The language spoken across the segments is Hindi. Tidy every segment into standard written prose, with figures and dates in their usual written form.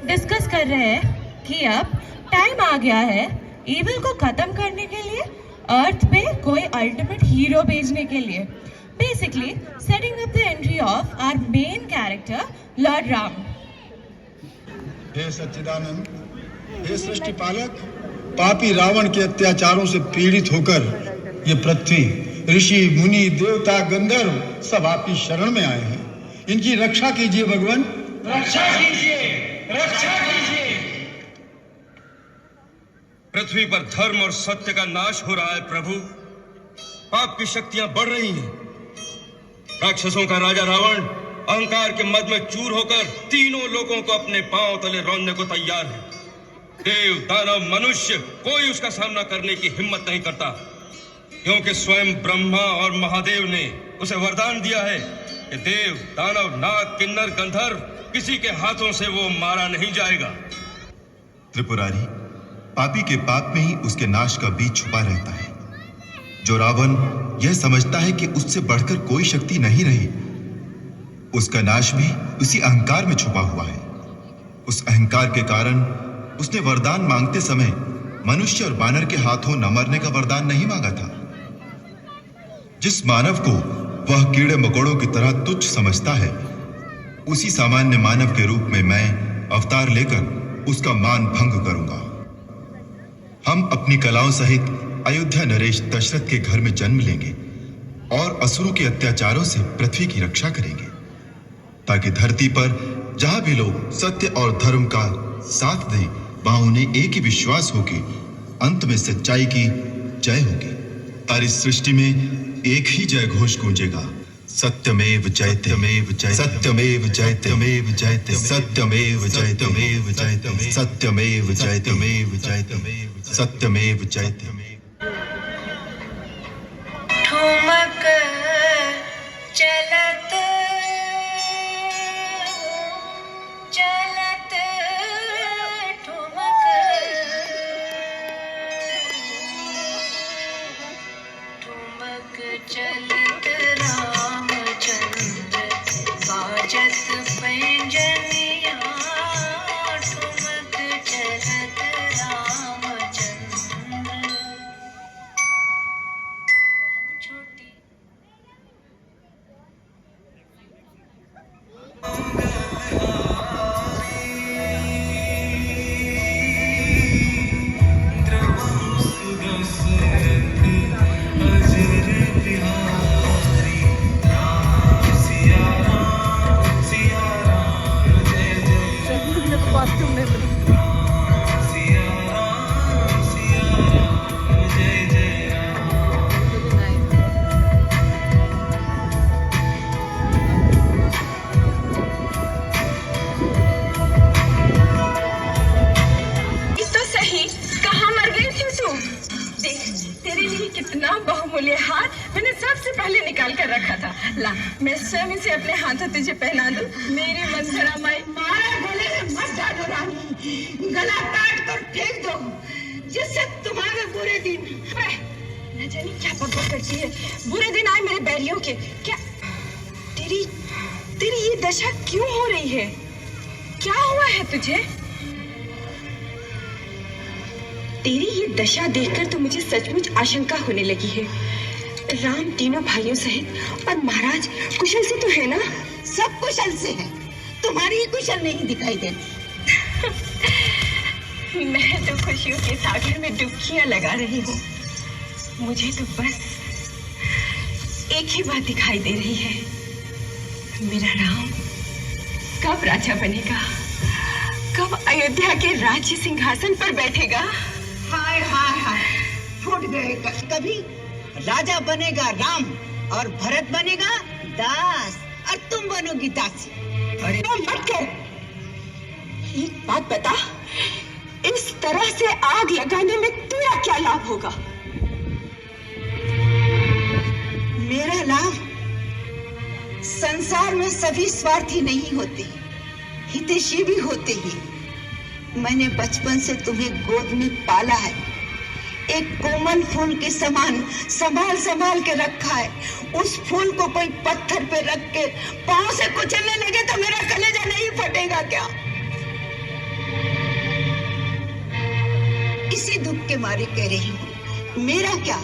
डिस्कस कर रहे हैं कि अब टाइम आ गया है इविल को खत्म करने के लिए, अर्थ पे कोई अल्टीमेट हीरो भेजने के लिए। Basically setting up the entry of our main character lord Ram. हे सच्चिदानंद, हे सृष्टि पालक, पापी रावण के अत्याचारों से पीड़ित होकर ये पृथ्वी, ऋषि मुनि, देवता, गंधर्व सब आपकी शरण में आए हैं। इनकी रक्षा कीजिए भगवान, रक्षा कीजिए, रक्षा कीजिए। पृथ्वी पर धर्म और सत्य का नाश हो रहा है प्रभु। पाप की शक्तियां बढ़ रही हैं। राक्षसों का राजा रावण अहंकार के मद में चूर होकर तीनों लोगों को अपने पांव तले रौंदने को तैयार है। देव, दानव, मनुष्य कोई उसका सामना करने की हिम्मत नहीं करता, क्योंकि स्वयं ब्रह्मा और महादेव ने उसे वरदान दिया है कि देव, दानव, नाग, किन्नर, गंधर्व किसी के हाथों से वो मारा नहीं जाएगा। त्रिपुरारी, पापी के पाप में ही उसके नाश का बीज छुपा रहता है। जो रावण यह समझता है कि उससे बढ़कर कोई शक्ति नहीं रही, उसका नाश भी उसी अहंकार में छुपा हुआ है। उस अहंकार के कारण उसने वरदान मांगते समय मनुष्य और बानर के हाथों न मरने का वरदान नहीं मांगा था। जिस मानव को वह कीड़े मकोड़ों की तरह तुच्छ समझता है, उसी सामान्य मानव के रूप में मैं अवतार लेकर उसका मान भंग करूंगा। हम अपनी कलाओं सहित अयोध्या नरेश दशरथ के घर में जन्म लेंगे और असुरों के अत्याचारों से पृथ्वी की रक्षा करेंगे, ताकि धरती पर जहां भी लोग सत्य और धर्म का साथ दें, वहां उन्हें एक ही विश्वास हो कि अंत में सच्चाई की जय होगी। सारी सृष्टि में एक ही जय घोष गूंजेगा, सत्यमेव जयते, सत्यमेव जयते, सत्यमेव जयते, सत्यमेव जयते, सत्यमेव जयते, सत्यमेव जयते, सत्यमेव जयते। ठुमक चलत चलत ठुमक, ठुमक चलत रामचंद्र बाजत पैंजनिया, ठुमक चलत रामचंद्र। छोटी बहुमूल्य हार मैंने सबसे पहले निकाल कर रखा था। ला, मैं स्वयं इसे अपने हाथों तुझे पहना दूं। मेरी मंजरा माई। मारे गले में मत डालो रानी, गला काट कर फेंक दो, जिससे तुम्हारे बुरे दिन। न जाने क्या बकबक करती है। बुरे दिन आए मेरे बैरियों के। क्या तेरी ये दशा क्यों हो रही है? क्या हुआ है तुझे? तेरी ये दशा देखकर तो मुझे सचमुच आशंका होने लगी है। राम तीनों भाइयों सहित और महाराज कुशल से तो है ना? सब कुशल से है, तुम्हारी ही कुशल नहीं दिखाई देती। मैं तो खुशियों के सागर में डुबकियां लगा रही हूँ। मुझे तो बस एक ही बात दिखाई दे रही है, मेरा राम कब राजा बनेगा, कब अयोध्या के राज्य सिंहासन पर बैठेगा। हाय हाय हाय, फूट गए। कभी राजा बनेगा राम और भरत बनेगा दास और तुम बनोगी दासी। अरे मत कर। एक बात बता, इस तरह से आग लगाने में तेरा क्या लाभ होगा? मेरा लाभ, संसार में सभी स्वार्थी नहीं होते, हितैषी भी होते हैं। मैंने बचपन से तुम्हें गोद में पाला है, एक कोमल फूल के समान संभाल संभाल के रखा है। उस फूल को कोई पत्थर पे रख के पांव से कुचलने लगे तो मेरा कलेजा नहीं फटेगा क्या? के मारे कह रही हूँ। मेरा क्या,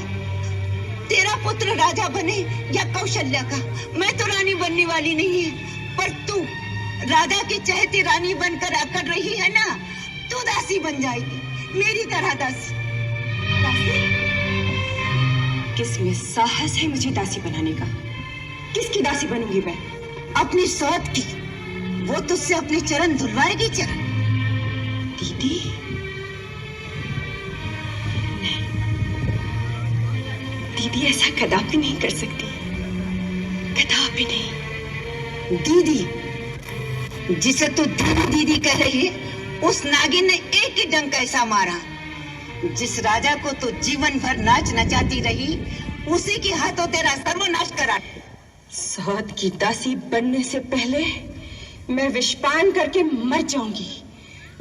तेरा पुत्र राजा बने या कौशल्या का, मैं तो रानी बनने वाली नहीं है। पर तू राजा के चहेती रानी बनकर आकर रही है ना, तू दासी बन जाएगी, मेरी तरह दासी। दासी? किसमें साहस है मुझे दासी बनाने का? किसकी दासी बनूंगी मैं? अपनी सौत की। वो तुझसे अपने चरण धुलवाएगी। चरण? दीदी नहीं, दीदी ऐसा कदापि नहीं कर सकती, कदापि नहीं। दीदी, जिसे तू दीदी दीदी कह रही है, उस नागिन ने एक ही डंक ऐसा मारा, जिस राजा को तू जीवन भर नाच नचाती रही, उसी के हाथों तेरा सर्वनाश करा। सौत की दासी बनने से पहले मैं विषपान करके मर जाऊंगी,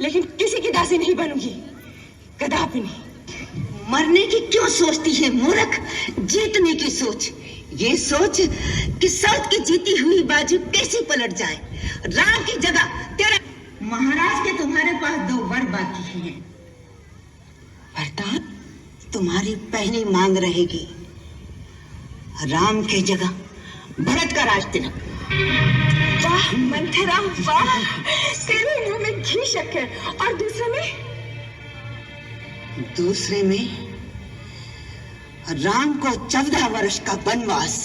लेकिन किसी की दासी नहीं बनूंगी, कदापि नहीं। मरने की क्यों सोचती है मूर्ख? जीतने की सोच। ये सोच कि सौत की जीती हुई बाजू कैसी पलट जाए। राम की जगह तेरा महाराज के तुम्हारे पास 2 वर बाकी हैं। वरदान? तुम्हारी पहली मांग रहेगी राम की जगह भरत का राज तिलक। वाह मंथरा वाह, तेरे मुंह में घी शक्कर। और दूसरे में राम को 14 वर्ष का वनवास।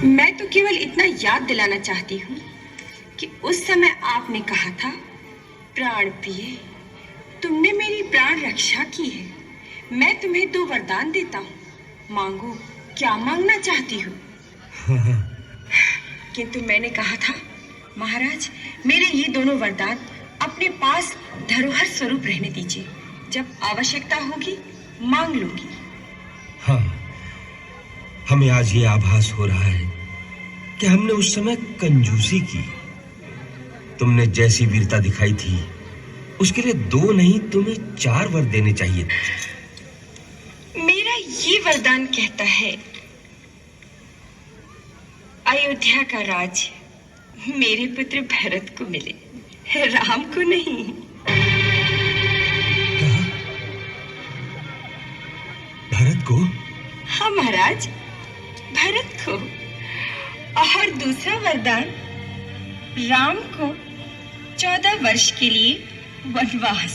मैं तो केवल इतना याद दिलाना चाहती हूँ कि उस समय आपने कहा था, प्राण प्रिय, तुमने मेरी प्राण रक्षा की है, मैं तुम्हें 2 वरदान देता हूँ, मांगो, क्या मांगना चाहती हो? किंतु मैंने कहा था, महाराज मेरे ये 2 वरदान अपने पास धरोहर स्वरूप रहने दीजिए, जब आवश्यकता होगी मांग लूंगी। हाँ, हमें आज ये आभास हो रहा है कि हमने उस समय कंजूसी की। तुमने जैसी वीरता दिखाई थी, उसके लिए 2 नहीं तुम्हें 4 वर देने चाहिए थे। मेरा ये वरदान कहता है, अयोध्या का राज मेरे पुत्र भरत को मिले, राम को नहीं। कहा? भरत को? हाँ महाराज, भरत को। और दूसरा वरदान, राम को 14 वर्ष के लिए वनवास।